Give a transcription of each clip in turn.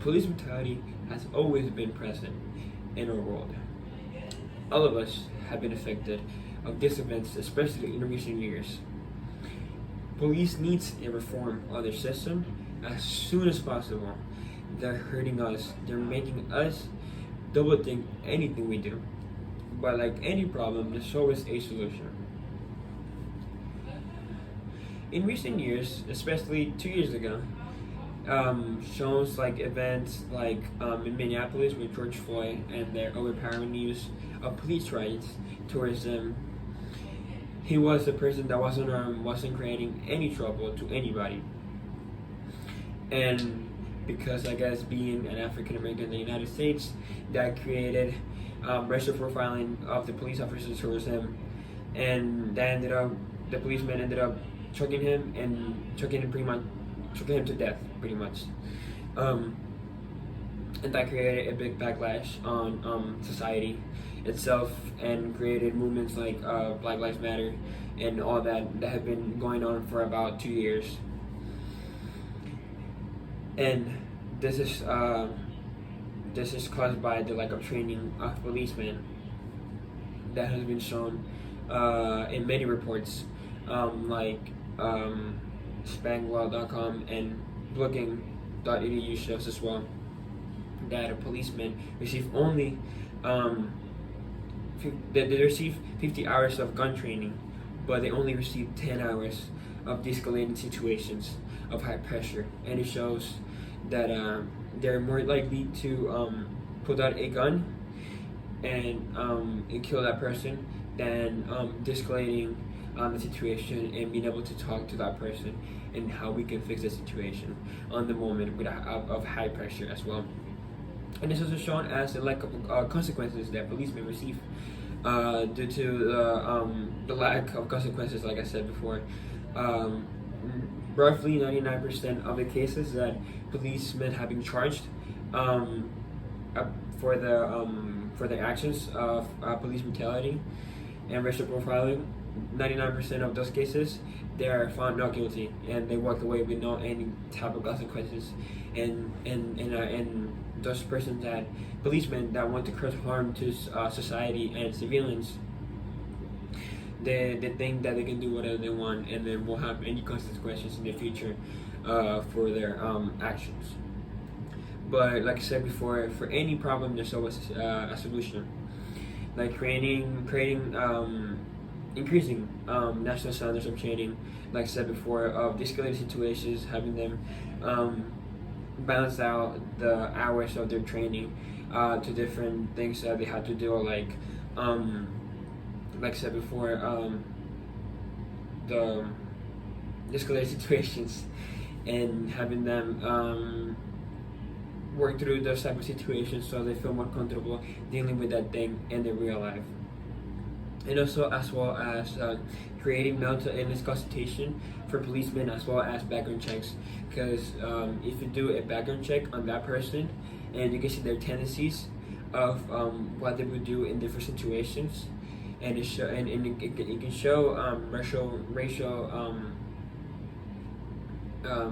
Police brutality has always been present in our world. All of us have been affected of these events, especially in recent years. Police needs a reform of their system as soon as possible. They're hurting us. They're making us double think anything we do. But like any problem, there's always a solution. In recent years, especially 2 years ago, shows like events like in Minneapolis with George Floyd and their overpowering use of police rights towards him. He was a person that wasn't creating any trouble to anybody. And because I guess being an African American in the United States, that created racial profiling of the police officers towards him, and that ended up the policeman ended up choking him choking him to death pretty much. And that created a big backlash on society itself and created movements like Black Lives Matter and all that have been going on for about 2 years. And this is caused by the lack of training of policemen that has been shown in many reports, like Spanglaw.com and Blogging.edu shows as well that a policeman receive only they receive 50 hours of gun training, but they only receive 10 hours of de-escalating situations of high pressure, and it shows that they're more likely to pull out a gun and kill that person than de-escalating the situation and being able to talk to that person and how we can fix the situation on the moment of high pressure as well. And this is shown as the lack of consequences that policemen receive due to the lack of consequences, like I said before. Roughly 99% of the cases that policemen have been charged for the actions of police brutality and racial profiling, 99% of those cases they are found not guilty and they walk away with no any type of consequences. And those persons that policemen that want to cause harm to society and civilians, they think that they can do whatever they want and then won't have any consequences in the future for their actions. But like I said before, for any problem there's always a solution. Like increasing national standards of training, like I said before, of de-escalating situations, having them balance out the hours of their training to different things that they have to do, like I said before, the de-escalating situations, and having them work through those type of situations so they feel more comfortable dealing with that thing in their real life. And also as well as creating mental illness consultation for policemen, as well as background checks, because if you do a background check on that person and you can see their tendencies of what they would do in different situations, and it can show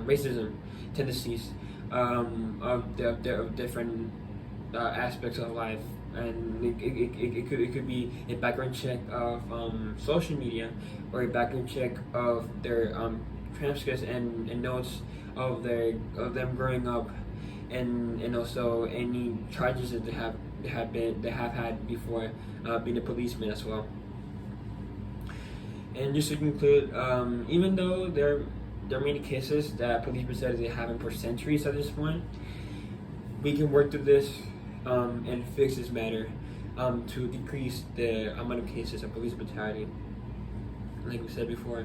racism tendencies of different aspects of life. And it could be a background check of social media, or a background check of their transcripts and notes of them growing up, and also any charges that they have had before being a policeman as well. And just to conclude, even though there are many cases that police brutality happen for centuries at this point, we can work through this and fix this matter to decrease the amount of cases of police brutality. Like we said before,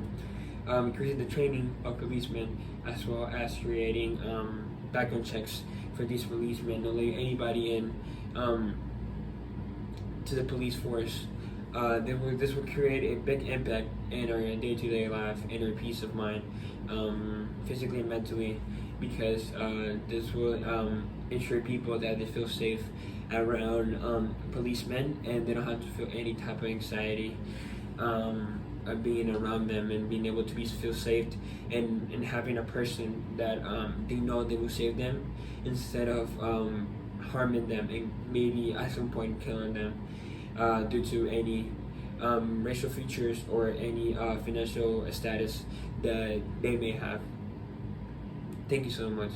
increasing the training of policemen, as well as creating background checks for these policemen, not letting anybody in to the police force. This will create a big impact in our day-to-day life, in our peace of mind, physically and mentally, because this will ensure people that they feel safe around policemen and they don't have to feel any type of anxiety being around them and being able to feel safe, and having a person that they know they will save them instead of harming them and maybe at some point killing them due to any racial features or any financial status that they may have. Thank you so much.